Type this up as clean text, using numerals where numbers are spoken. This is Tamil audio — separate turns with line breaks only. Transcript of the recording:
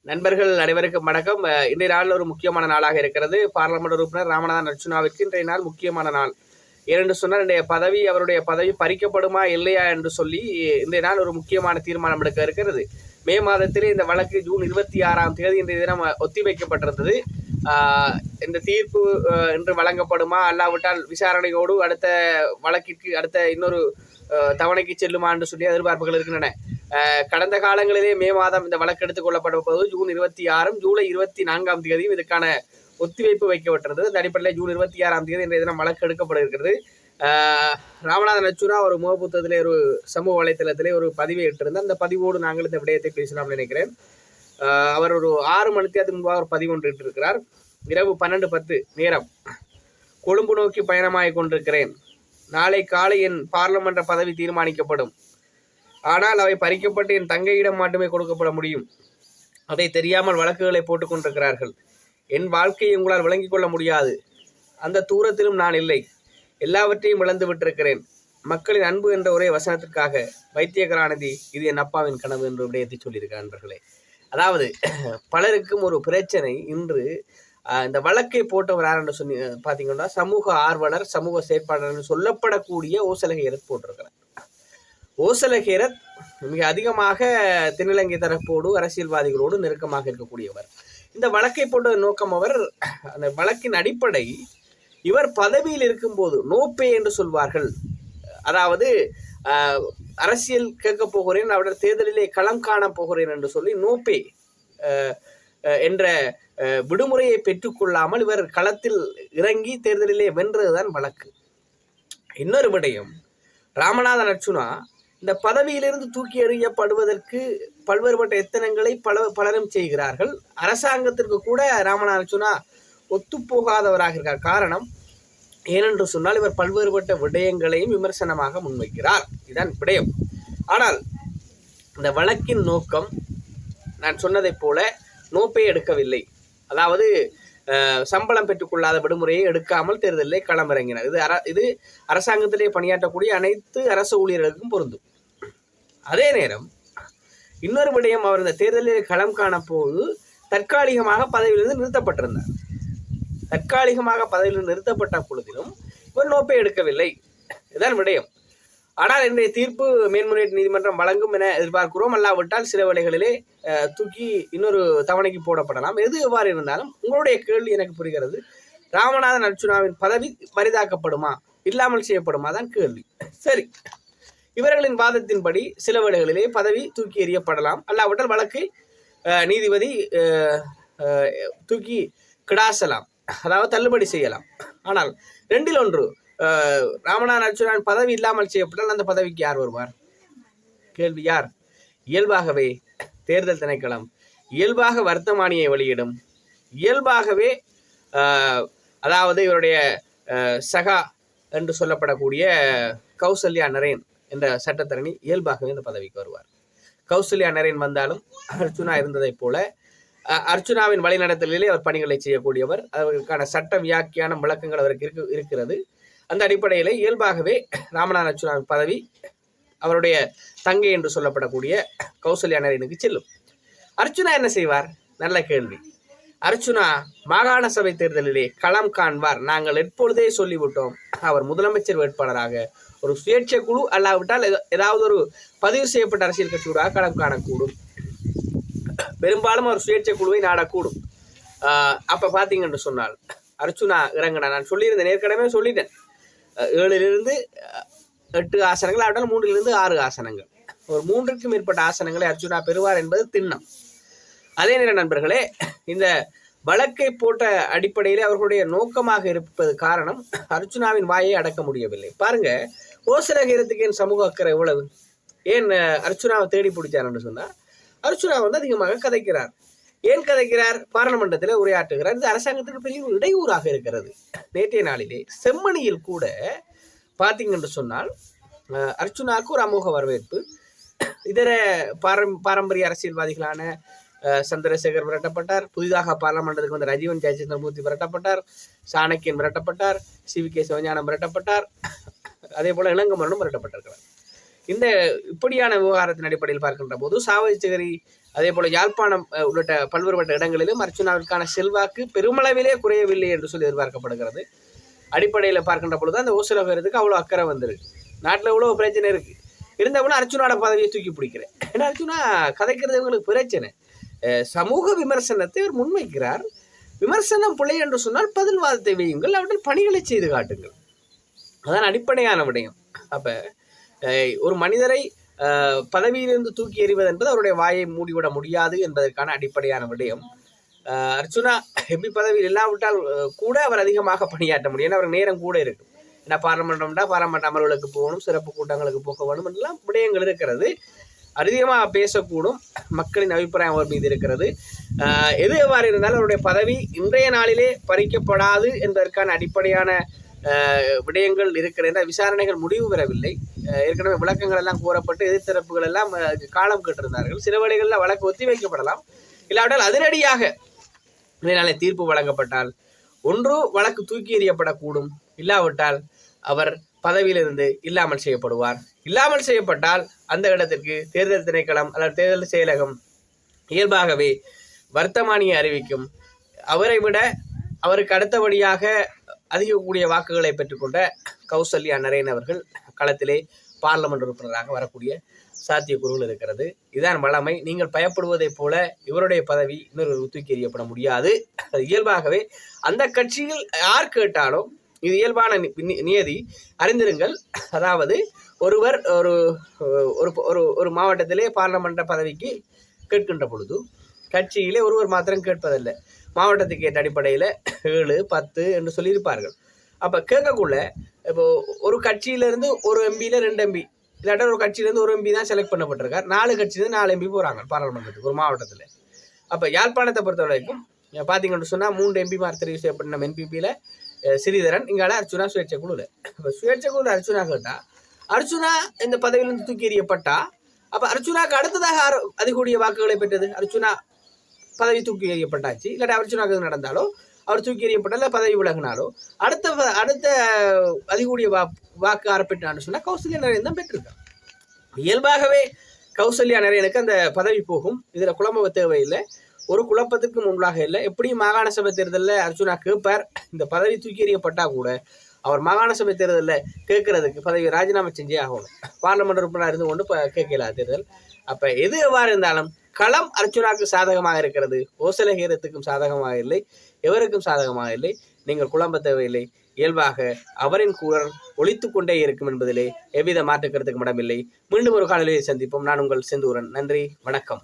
நண்பர்கள் அனைவருக்கும் வணக்கம். இன்றைய நாள் ஒரு முக்கியமான நாளாக இருக்கிறது. பார்லமெண்ட் உறுப்பினர் ராமநாதன் அர்ச்சுனாவிற்கு இன்றைய நாள் முக்கியமான நாள். ஏனென்று சொன்னால் அவருடைய பதவி பறிக்கப்படுமா இல்லையா என்று சொல்லி இன்றைய நாள் ஒரு முக்கியமான தீர்மானம் எடுக்க இருக்கிறது. மே மாதத்திலே இந்த வழக்கு ஜூன் 26ஆம் தேதி இன்றைய தினம் ஒத்திவைக்கப்பட்டிருந்தது. இந்த தீர்ப்பு இன்று வழங்கப்படுமா அல்லாவிட்டால் விசாரணையோடு அடுத்த வழக்கிற்கு அடுத்த இன்னொரு தவணைக்கு செல்லுமா என்று சொல்லி எதிர்பார்ப்புகள் இருக்கின்றன. கடந்த காலங்களிலே மே மாதம் இந்த வழக்கு எடுத்துக் கொள்ளப்பட்ட போது ஜூன் 26 ஜூலை 24ஆம் தேதியும் இதுக்கான ஒத்திவைப்பு வைக்கப்பட்டிருந்தது. இந்த அடிப்படையில் ஜூன் 26ஆம் தேதி இன்றைய தினம் வழக்கு எடுக்கப்பட இருக்கிறது. ராமநாதன் அர்ச்சுனா ஒரு முகப்புத்தகத்திலே ஒரு சமூக வலைத்தளத்திலே ஒரு பதிவை இட்டிருந்தார். அந்த பதிவோடு நாங்கள் இந்த விடயத்தை பேசலாம் நினைக்கிறேன். அவர் ஒரு 6 மணி நேரத்துக்கு முன்பாக ஒரு பதிவு ஒன்று இட்டிருக்கிறார். இரவு 12:10 நேரம் கொழும்பு நோக்கி பயணமாகிக் கொண்டிருக்கிறேன். நாளை காலை என் பார்லமெண்ட் பதவி தீர்மானிக்கப்படும். ஆனால் அவை பறிக்கப்பட்டு என் தங்கையிடம் மட்டுமே கொடுக்கப்பட முடியும். அதை தெரியாமல் வழக்குகளை போட்டுக் கொண்டிருக்கிறார்கள். என் வாழ்க்கையை உங்களால் விளங்கிக் கொள்ள முடியாது. அந்த தூரத்திலும் நான் இல்லை. எல்லாவற்றையும் இழந்து விட்டிருக்கிறேன். மக்களின் அன்பு என்ற ஒரே வசனத்திற்காக வைத்திய கருணாநிதி இது என் அப்பாவின் கனவு என்று விடயத்தை சொல்லியிருக்கிறார். நண்பர்களே, அதாவது பலருக்கும் ஒரு பிரச்சனை. இன்று இந்த வழக்கை போட்டவர் யார் என்று சொல்லி பார்த்தீங்கன்னா சமூக ஆர்வலர், சமூக செயற்பாளர் சொல்லப்படக்கூடிய ஓசல ஹேரத் போட்டிருக்கிறார். ஓசல ஹேரத் மிக அதிகமாக தென்னிலங்கை தரப்போடு அரசியல்வாதிகளோடு நெருக்கமாக இருக்கக்கூடியவர். இந்த வழக்கை போட்ட நோக்கம், அவர் அந்த வழக்கின் அடிப்படை இவர் பதவியில் இருக்கும்போது நோப்பே என்று சொல்வார்கள். அதாவது அரசியல் கேட்க போகிறேன், அவருடைய தேர்தலிலே களம் காண போகிறேன் என்று சொல்லி நோப்பே என்ற விடுமுறையை பெற்றுக்கொள்ளாமல் இவர் களத்தில் இறங்கி தேர்தலிலே வென்றதுதான் வழக்கு. இன்னொரு விடயம், ராமநாதன் அர்ச்சுனா இந்த பதவியிலிருந்து தூக்கி எறியப்படுவதற்கு பல்வேறுபட்ட எத்தனங்களை பலரும் செய்கிறார்கள். அரசாங்கத்திற்கு கூட ராமநாதன் அர்ச்சுனா ஒத்துப்போகாதவராக இருக்கார். காரணம் ஏனென்று சொன்னால் இவர் பல்வேறுபட்ட விடயங்களையும் விமர்சனமாக முன்வைக்கிறார். இதுதான் விடயம். ஆனால் இந்த வழக்கின் நோக்கம் நான் சொன்னதைப் போல நோப்பே எடுக்கவில்லை. அதாவது சம்பளம் பெற்றுக்கொள்ளாத விடுமுறையை எடுக்காமல் தேர்தலில் களமிறங்கினார். இது அரசாங்கத்திலே பணியாற்றக்கூடிய அனைத்து அரசு ஊழியர்களுக்கும் பொருந்தும். அதே நேரம் இன்னொரு விடயம், அவர் இந்த தேர்தலில் களம் காண போது தற்காலிகமாக பதவியிலிருந்து நிறுத்தப்பட்டிருந்தார். தற்காலிகமாக பதவியில் நிறுத்தப்பட்ட பொழுதிலும் இவர் நோப்பை எடுக்கவில்லை. இதுதான் விடயம். ஆனால் இன்றைய தீர்ப்பு மேன்முறையீட்டு நீதிமன்றம் வழங்கும் என எதிர்பார்க்கிறோம். அல்லாவிட்டால் சில வேளைகளிலே தூக்கி இன்னொரு தவணைக்கு போடப்படலாம். எது எவ்வாறு இருந்தாலும் உங்களுடைய கேள்வி எனக்கு புரிகிறது. ராமநாதன் அர்ச்சுனாவின் பதவி பரிதாக்கப்படுமா, இல்லாமல் செய்யப்படுமா தான் கேள்வி. சரி, இவர்களின் வாதத்தின்படி சில வேளைகளிலே பதவி தூக்கி எறியப்படலாம். அல்லாவிட்டால் வழக்கை நீதிபதி தூக்கி கிடாசலாம், அதாவது தள்ளுபடி செய்யலாம். ஆனால் ரெண்டில் ஒன்று, ராமநாதன் அர்ச்சுனாவின் பதவி இல்லாமல் செய்யப்பட்டால் அந்த பதவிக்கு யார் வருவார்? கேள்வி. யார்? இயல்பாகவே தேர்தல் திணைக்களம் இயல்பாக வர்த்தமானியை வெளியிடும். இயல்பாகவே அதாவது இவருடைய சகா என்று சொல்லப்படக்கூடிய கௌசல்யா நரேன் என்ற சட்டத்தரணி இயல்பாகவே இந்த பதவிக்கு வருவார். கௌசல்யா நரேன் வந்தாலும் அர்ச்சுனா இருந்ததைப் போல அர்ச்சுனாவின் வழிநடத்தலிலே அவர் பணிகளை செய்யக்கூடியவர். அதற்கான சட்ட வியாக்கியானம் விளக்கங்கள் அவருக்கு இருக்கிறது. அந்த அடிப்படையில் இயல்பாகவே ராமநாதன் அர்ச்சுனாவின் பதவி அவருடைய தங்கை என்று சொல்லப்படக்கூடிய கௌசல்யா நரேனுக்கு செல்லும். அர்ச்சுனா என்ன செய்வார்? நல்ல கேள்வி. அர்ச்சுனா மாகாண சபை தேர்தலிலே களம் காண்பார். நாங்கள் எப்பொழுதே சொல்லிவிட்டோம், அவர் முதலமைச்சர் வேட்பாளராக ஒரு சுயேட்சை குழு அல்லாவிட்டால் ஏதாவது ஒரு பதிவு செய்யப்பட்ட அரசியல் கட்சியோடாக களம் காணக்கூடும். பெரும்பாலும் அவர் சுயேட்சை குழுவை நாடக்கூடும். அப்போ பார்த்தீங்கன்னு சொன்னால் அர்ச்சுனா இறங்கினா, நான் சொல்லியிருந்தேன், ஏற்கனவே சொல்லிட்டேன், 7 to 8 ஆசனங்கள், அவட்டால் 3 to 6 ஆசனங்கள், ஒரு 3க்கும் மேற்பட்ட ஆசனங்களை அர்ச்சுனா பெறுவார் என்பது திண்ணம். அதே நேரம் நண்பர்களே, இந்த வழக்கை போட்ட அடிப்படையில் அவர்களுடைய நோக்கமாக இருப்பது காரணம் அர்ச்சுனாவின் வாயை அடக்க முடியவில்லை. பாருங்க, ஓசல ஹேரத்துக்கு என் சமூக அக்கறை எவ்வளவு. ஏன் அர்ச்சுனாவை தேடி பிடிச்சார்ன்னு சொன்னால், அர்ச்சுனா அதிகமாக கதைக்கிறார். ஏன் கதைக்கிறார்? பார்லமெண்டத்தில் உரையாற்றுகிறார். இது அரசாங்கத்துக்கு பெரிய இடையூறாக இருக்கிறது. நேற்றைய நாளிலே செம்மணியில் கூட பார்த்தீங்கன்னு சொன்னால் அர்ச்சுனாவுக்கு ஒரு அமோக வரவேற்பு. இதர பாரம்பரிய அரசியல்வாதிகளான சந்திரசேகர் விரட்டப்பட்டார். புதிதாக பார்லமெண்டத்துக்கு வந்த ரஜீவன் ஜெயச்சந்திரமூர்த்தி விரட்டப்பட்டார். சாணக்கியன் விரட்டப்பட்டார். CVK சிவஞானம் விரட்டப்பட்டார். அதே போல இளங்கமரனும் விரட்டப்பட்டிருக்கிறார். இந்த இப்படியான விவகாரத்தின் அடிப்படையில் பார்க்கின்ற போது சாவகச்சேரி அதே போல யாழ்ப்பாணம் உள்ளிட்ட பல்வேறுபட்ட இடங்களிலும் அர்ச்சுனாவிற்கான செல்வாக்கு பெருமளவிலே குறையவில்லை என்று சொல்லி எதிர்பார்க்கப்படுகிறது. அடிப்படையில் பார்க்கின்ற பொழுது அந்த ஓசிலோகத்துக்கு அவ்வளோ அக்கறை வந்துருக்கு. நாட்டில் இவ்வளோ பிரச்சனை இருக்கு, இருந்தவங்களும் அர்ச்சுனாவோட பதவியை தூக்கி பிடிக்கிறேன். ஏன்னா அர்ச்சுனா கதைக்கிறது இவங்களுக்கு பிரச்சனை. சமூக விமர்சனத்தை அவர் முன்வைக்கிறார். விமர்சனம் பிழை என்று சொன்னால் பதில்வாதத்தை வையுங்கள், அவர்கள் பணிகளை செய்து காட்டுங்கள். அதான் அடிப்படையான விடயம். அப்போ ஒரு மனிதரை பதவியிலிருந்து தூக்கி எறிவது என்பது அவருடைய வாயை மூடிவிட முடியாது என்பதற்கான அடிப்படையான விடயம். அர்ச்சுனா எம்பி பதவியில் இல்லாவிட்டால் கூட அவர் அதிகமாக பணியாற்ற முடியும். ஏன்னா அவர் நேரம் கூட இருக்கும். ஏன்னா பாராளுமன்ற அமர்வுகளுக்கு போகணும், சிறப்பு கூட்டங்களுக்கு போக வேணும் என்றெல்லாம் விடயங்கள் இருக்கிறது. அதிகமாக பேசக்கூடும். மக்களின் அபிப்பிராயம் அவர் மீது இருக்கிறது. எது எவ்வாறு இருந்தாலும் அவருடைய பதவி இன்றைய நாளிலே பறிக்கப்படாது என்பதற்கான அடிப்படையான விடயங்கள் இருக்கிற விசாரணைகள் முடிவு பெறவில்லை. ஏற்கனவே விளக்கங்கள் எல்லாம் கூறப்பட்டு எதிர்த்தரப்புகள் எல்லாம் காலம் கேட்டிருந்தார்கள். சில வேளைகளில் வழக்கு ஒத்தி வைக்கப்படலாம். இல்லாவிட்டால் அதிரடியாக இன்றைய நாளை தீர்ப்பு வழங்கப்பட்டால் ஒன்று வழக்கு தூக்கி எறியப்படக்கூடும், இல்லாவிட்டால் அவர் பதவியிலிருந்து இல்லாமல் செய்யப்படுவார். இல்லாமல் செய்யப்பட்டால் அந்த இடத்திற்கு தேர்தல் திணைக்களம் அல்லது தேர்தல் செயலகம் இயல்பாகவே வர்த்தமானியை அறிவிக்கும். அவரை விட அவருக்கு அடுத்தபடியாக அதிகக்கூடிய வாக்குகளை பெற்றுக்கொண்ட கௌசல்யா நரேன் அவர்கள் களத்திலே பார்லமெண்ட் உறுப்பினராக வரக்கூடிய சாத்தியக்கூறுகள் இருக்கிறது. இதுதான் வளமை. நீங்கள் பயப்படுவதைப் போல இவருடைய பதவி இன்னொரு தூக்கி எறியப்பட முடியாது. இயல்பாகவே அந்த கட்சியில் யார் கேட்டாலும் இது இயல்பான நியதி அறிந்திருங்கள். அதாவது ஒருவர் ஒரு ஒரு ஒரு மாவட்டத்திலே பார்லமெண்ட் பதவிக்கு கேட்கின்ற பொழுது கட்சியிலே ஒருவர் மாத்திரம் கேட்பதில்லை. மாவட்டத்துக்கு ஏற்ற அடிப்படையில் 7, 10 என்று சொல்லியிருப்பார்கள். அப்போ கேட்கக்குள்ள இப்போ ஒரு கட்சியிலேருந்து ஒரு எம்பியில் 2 எம்பி, இல்லாட்ட ஒரு கட்சியிலேருந்து ஒரு எம்பி தான் செலக்ட் பண்ணப்பட்டிருக்கார். 4 கட்சியிலேருந்து 4 எம்பி போகிறாங்க பாராளுமன்றத்துக்கு ஒரு மாவட்டத்தில். அப்போ யாழ்ப்பாணத்தை பொறுத்த வரைக்கும் பார்த்தீங்கன்னு சொன்னால் 3 எம்பிமார் தெரிவு செய்யப்பட்ட என்பிபியில் ஸ்ரீதரன், இங்கால அர்ச்சுனா சுயேட்சை குழுவில். இப்போ சுயேட்சை குழுவில் அர்ச்சுனா கேட்டால் அர்ச்சுனா இந்த பதவியிலிருந்து தூக்கி எறியப்பட்டா அப்போ அர்ச்சுனாக்கு அடுத்ததாக அதிகூடிய வாக்குகளை பெற்றது. அர்ச்சுனா பதவி தூக்கி எறியப்பட்டாச்சு, இல்லாட்டி அர்ச்சுனாக்கு நடந்தாலோ அவர் தூக்கி எறியப்பட்டால பதவி விலகினாலோ அடுத்த அதிகூடிய வாக்கு ஆரம்பிட்டான்னு சொன்னால் கௌசல்யா நரேன் தான் பெற்றிருக்கார். இயல்பாகவே கௌசல்யா நரேனுக்கு அந்த பதவி போகும். இதில் குழப்ப தேவையில்லை, ஒரு குழப்பத்துக்கு முன்பாக இல்லை. எப்படியும் மாகாண சபை தேர்தலில் அர்ச்சுனா கேட்பார். இந்த பதவி தூக்கி எறியப்பட்டா கூட அவர் மாகாண சபை தேர்தலில் கேட்கறதுக்கு பதவி ராஜினாமா செஞ்சே ஆகணும். பார்லமெண்ட் உறுப்பினராக இருந்து கொண்டு கேட்கல தேர்தல். அப்போ எது எவ்வாறு இருந்தாலும் களம் அர்ச்சுனாக்கு சாதகமாக இருக்கிறது, ஓசலகேரத்துக்கும் சாதகமாக இல்லை, எவருக்கும் சாதகமாக இல்லை. நீங்கள் குழம்ப தேவையில்லை. இயல்பாக அவரின் குரல் ஒலித்து கொண்டே இருக்கும் என்பதிலே எவ்வித மாற்றுக்கிறதுக்கு இடமில்லை. மீண்டும் ஒரு காலையிலே சந்திப்போம். நான் உங்கள் செந்தூரன். நன்றி, வணக்கம்.